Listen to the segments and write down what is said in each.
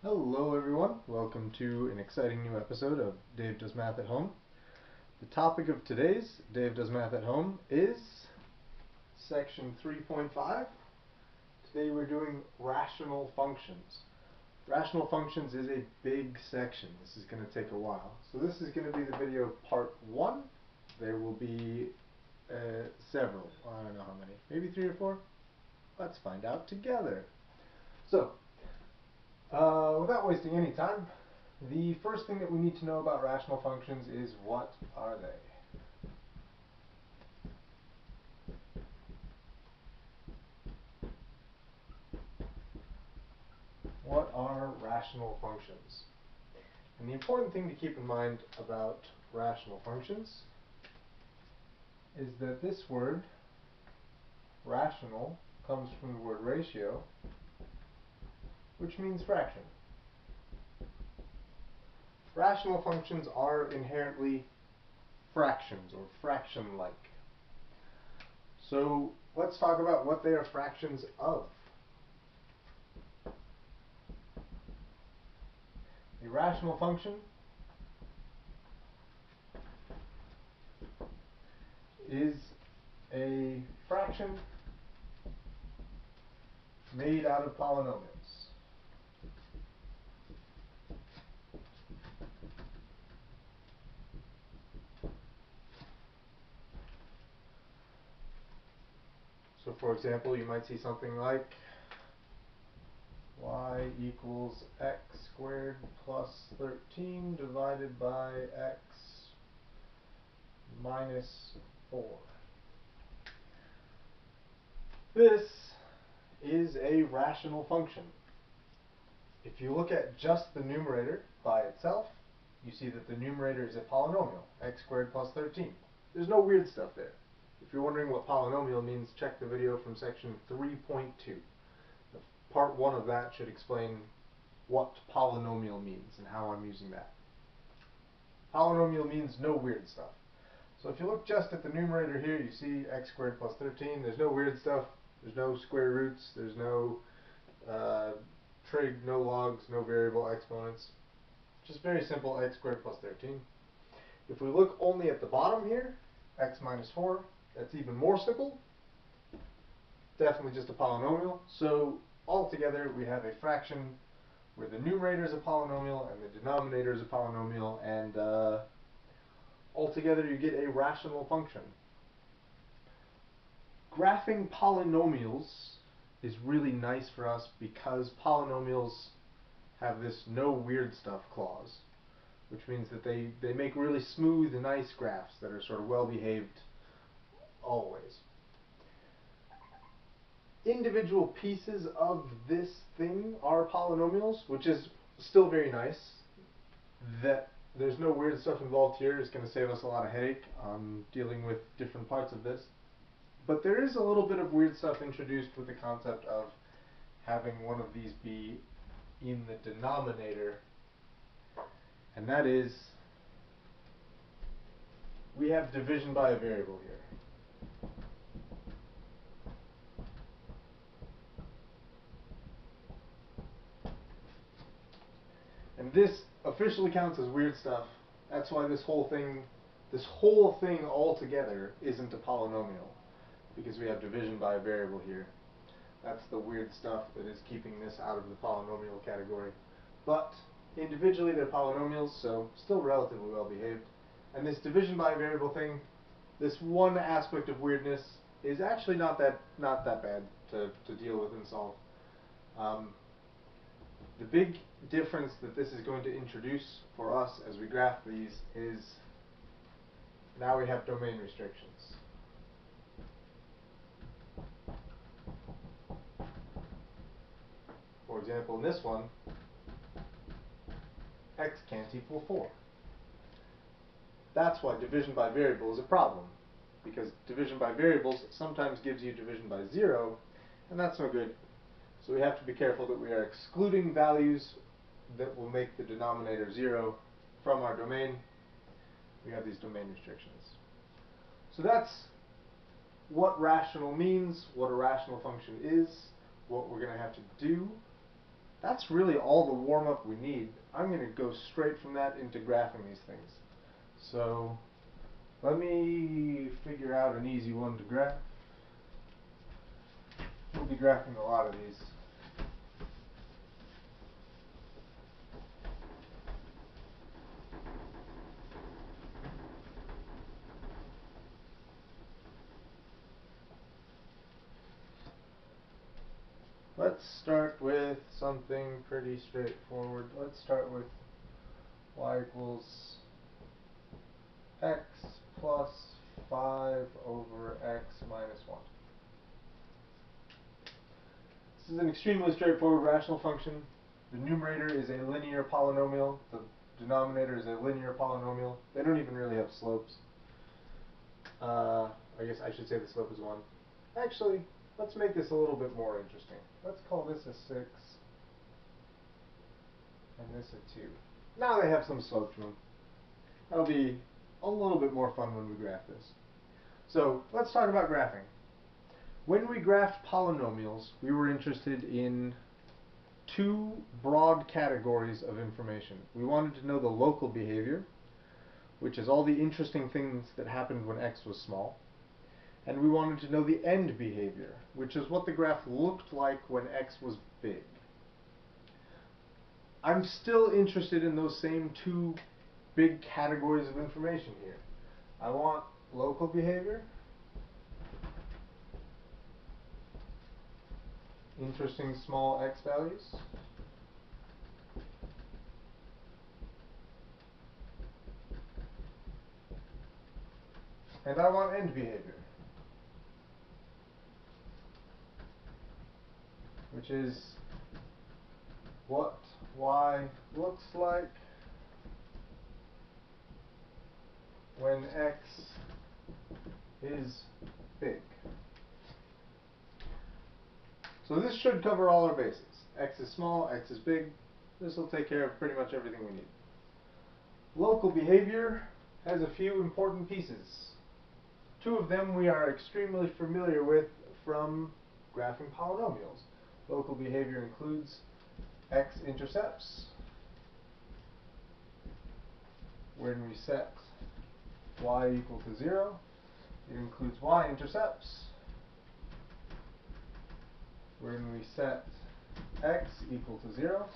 Hello everyone, welcome to an exciting new episode of Dave Does Math at Home. The topic of today's Dave Does Math at Home is section 3.5. Today we're doing rational functions. Rational functions is a big section. This is going to take a while. So this is going to be the video part 1. There will be several, I don't know how many, maybe 3 or 4? Let's find out together. So, without wasting any time, the first thing that we need to know about rational functions is what are they? What are rational functions? And the important thing to keep in mind about rational functions is that this word, rational, comes from the word ratio, which means fraction. Rational functions are inherently fractions or fraction-like. So let's talk about what they are fractions of. A rational function is a fraction made out of polynomials. So for example, you might see something like y equals x squared plus 13 divided by x minus 4. This is a rational function. If you look at just the numerator by itself, you see that the numerator is a polynomial, x squared plus 13. There's no weird stuff there. If you're wondering what polynomial means, check the video from section 3.2. Part 1 of that should explain what polynomial means and how I'm using that. Polynomial means no weird stuff. So if you look just at the numerator here, you see x squared plus 13. There's no weird stuff. There's no square roots. There's no trig, no logs, no variable exponents. Just very simple, x squared plus 13. If we look only at the bottom here, x minus 4, that's even more simple. Definitely just a polynomial. So altogether we have a fraction where the numerator is a polynomial and the denominator is a polynomial, and altogether you get a rational function. Graphing polynomials is really nice for us because polynomials have this no weird stuff clause, which means that they make really smooth, nice graphs that are sort of well behaved always. Individual pieces of this thing are polynomials, which is still very nice. That there's no weird stuff involved here is going to save us a lot of headache on dealing with different parts of this. But there is a little bit of weird stuff introduced with the concept of having one of these be in the denominator, and that is we have division by a variable here. And this officially counts as weird stuff. That's why this whole thing altogether isn't a polynomial, because we have division by a variable here. That's the weird stuff that is keeping this out of the polynomial category. But individually they're polynomials, so still relatively well behaved. And this division by a variable thing, this one aspect of weirdness, is actually not that bad to deal with and solve. The big difference that this is going to introduce for us as we graph these is now we have domain restrictions. For example, in this one, x can't equal 4. That's why division by variable is a problem, because division by variables sometimes gives you division by 0, and that's no good. So we have to be careful that we are excluding values that will make the denominator 0 from our domain. We have these domain restrictions. So that's what rational means, what a rational function is, what we're going to have to do. that's really all the warm-up we need. I'm going to go straight from that into graphing these things. So let me figure out an easy one to graph. We'll be graphing a lot of these. Let's start with something pretty straightforward. Let's start with y equals x plus 5 over x minus 1. This is an extremely straightforward rational function. The numerator is a linear polynomial. The denominator is a linear polynomial. They don't even really have slopes. I guess I should say the slope is 1. Actually, let's make this a little bit more interesting. Let's call this a 6 and this a 2. Now they have some slope to them. That'll be a little bit more fun when we graph this. So let's talk about graphing. When we graphed polynomials, we were interested in two broad categories of information. We wanted to know the local behavior, which is all the interesting things that happened when x was small. And we wanted to know the end behavior, which is what the graph looked like when x was big. I'm still interested in those same two big categories of information here. I want local behavior, interesting small x values, and I want end behavior, which is what y looks like when x is big. So this should cover all our bases. X is small, x is big. This will take care of pretty much everything we need. Local behavior has a few important pieces. Two of them we are extremely familiar with from graphing polynomials. Local behavior includes x-intercepts, when we set y equal to 0. It includes y-intercepts, when we set x equal to 0.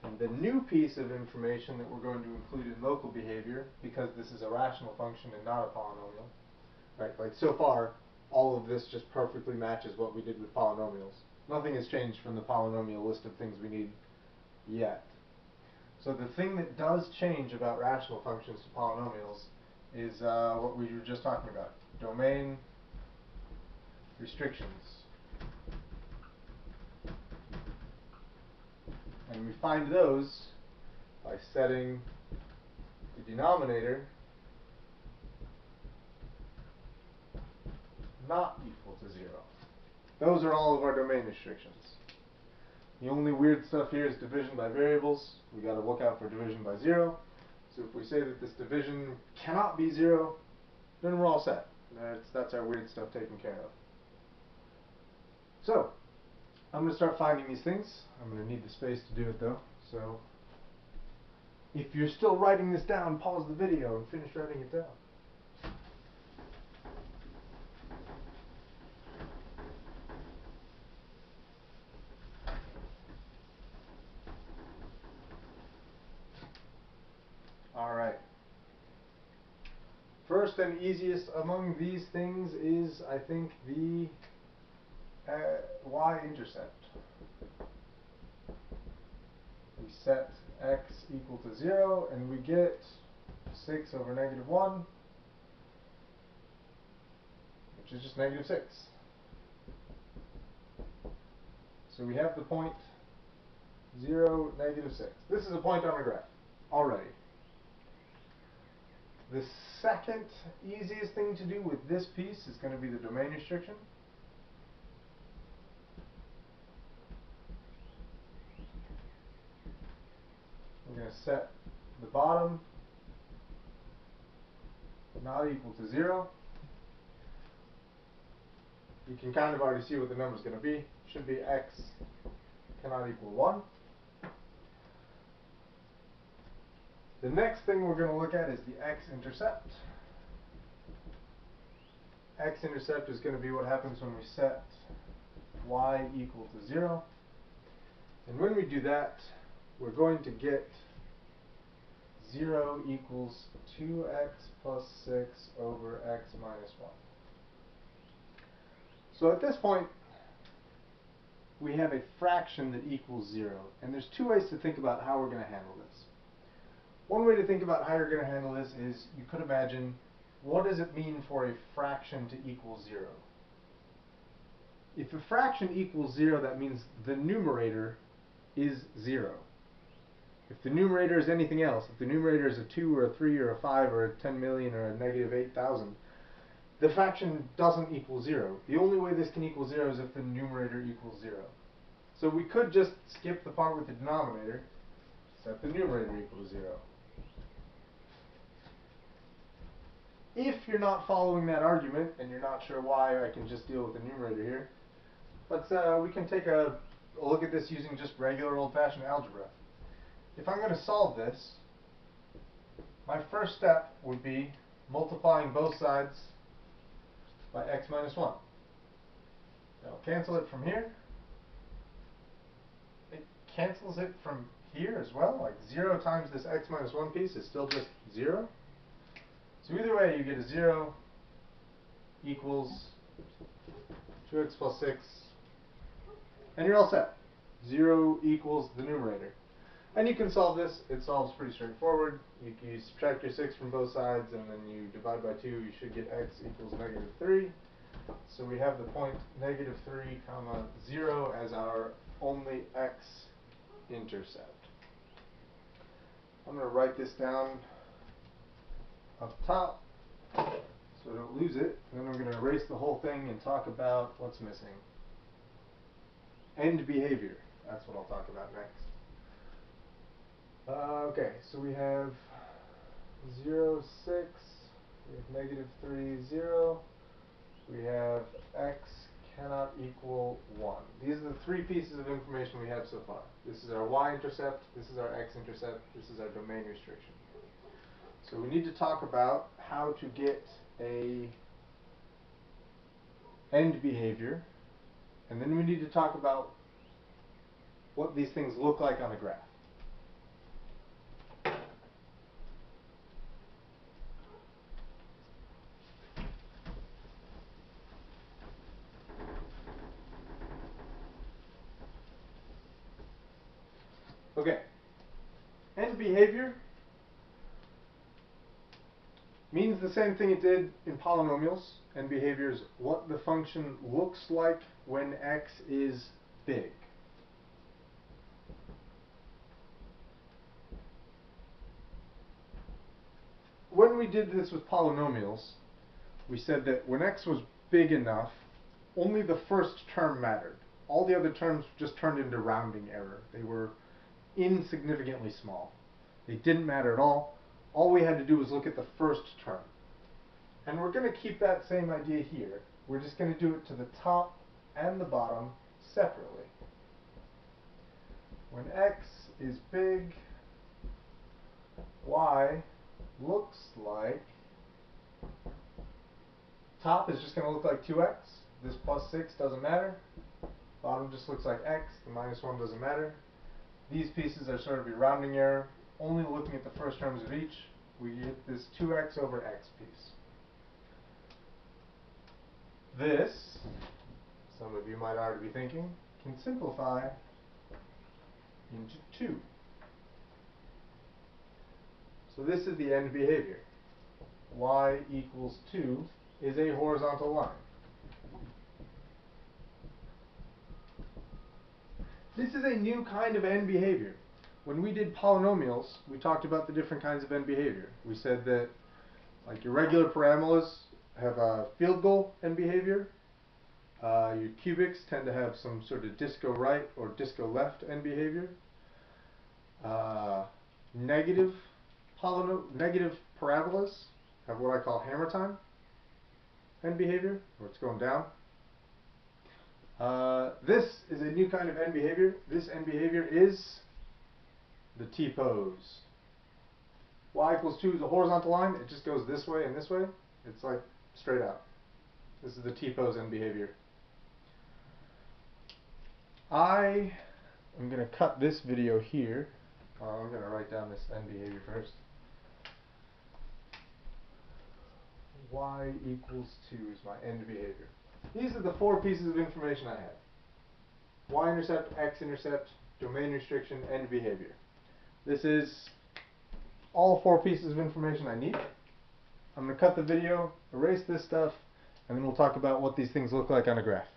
And the new piece of information that we're going to include in local behavior, because this is a rational function and not a polynomial, right? Like so far, all of this just perfectly matches what we did with polynomials. Nothing has changed from the polynomial list of things we need yet. So the thing that does change about rational functions to polynomials is what we were just talking about, domain restrictions. And we find those by setting the denominator not equal to 0. Those are all of our domain restrictions. The only weird stuff here is division by variables. We got to look out for division by 0. So if we say that this division cannot be 0, then we're all set. That's our weird stuff taken care of. So I'm going to start finding these things. I'm going to need the space to do it though. So if you're still writing this down, pause the video and finish writing it down. Alright. First and easiest among these things is, I think, the y-intercept. We set x equal to 0, and we get 6 over negative 1, which is just negative 6. So we have the point 0, negative 6. This is a point on a graph already. The second easiest thing to do with this piece is going to be the domain restriction. We're going to set the bottom not equal to 0. You can kind of already see what the number is going to be. It should be x cannot equal 1. The next thing we're going to look at is the x-intercept. X-intercept is going to be what happens when we set y equal to 0. And when we do that, we're going to get 0 equals 2x plus 6 over x minus 1. So at this point, we have a fraction that equals 0. And there's two ways to think about how we're going to handle this. One way to think about how you're going to handle this is you could imagine, what does it mean for a fraction to equal 0? If a fraction equals 0, that means the numerator is 0. If the numerator is anything else, if the numerator is a 2 or a 3 or a 5 or a 10 million or a negative 8,000, the fraction doesn't equal 0. The only way this can equal 0 is if the numerator equals 0. So we could just skip the part with the denominator, set the numerator equal to 0. If you're not following that argument and you're not sure why, I can just deal with the numerator here. We can take a look at this using just regular old-fashioned algebra. If I'm going to solve this, my first step would be multiplying both sides by x minus 1. I'll cancel it from here. It cancels it from here as well. Like 0 times this x minus 1 piece is still just 0. So either way, you get a 0 equals 2x plus 6, and you're all set. 0 equals the numerator. And you can solve this. It solves pretty straightforward. You subtract your 6 from both sides, and then you divide by 2. You should get x equals negative 3. So we have the point negative 3 comma 0 as our only x-intercept. I'm going to write this down up top so I don't lose it. And then I'm going to erase the whole thing and talk about what's missing. End behavior. That's what I'll talk about next. Okay, so we have 0, 6, we have negative 3, 0, we have x cannot equal 1. These are the three pieces of information we have so far. This is our y-intercept, this is our x-intercept, this is our domain restriction. So we need to talk about how to get a end behavior, and then we need to talk about what these things look like on a graph. Okay, end behavior means the same thing it did in polynomials. End behavior is what the function looks like when x is big. When we did this with polynomials, we said that when x was big enough, only the first term mattered. All the other terms just turned into rounding error. They were insignificantly small. They didn't matter at all. All we had to do was look at the first term. And we're going to keep that same idea here. We're just going to do it to the top and the bottom separately. When x is big, y looks like, top is just going to look like 2x. This plus 6 doesn't matter. Bottom just looks like x. The minus 1 doesn't matter. These pieces are sort of a rounding error. Only looking at the first terms of each, we get this 2x over x piece. This, some of you might already be thinking, can simplify into 2. So this is the end behavior. Y equals 2 is a horizontal line. This is a new kind of end behavior. When we did polynomials, we talked about the different kinds of end behavior. We said that, like, your regular parabolas have a field goal end behavior. Your cubics tend to have some sort of disco right or disco left end behavior. Negative parabolas have what I call hammer time end behavior, where it's going down. This is a new kind of end behavior. This end behavior is the T-pose. Y equals 2 is a horizontal line. It just goes this way and this way. It's like straight out. This is the T-pose end behavior. I am going to cut this video here. I'm going to write down this end behavior first. Y equals 2 is my end behavior. These are the 4 pieces of information I have. Y-intercept, X-intercept, domain restriction, end behavior. This is all 4 pieces of information I need. I'm going to cut the video, erase this stuff, and then we'll talk about what these things look like on a graph.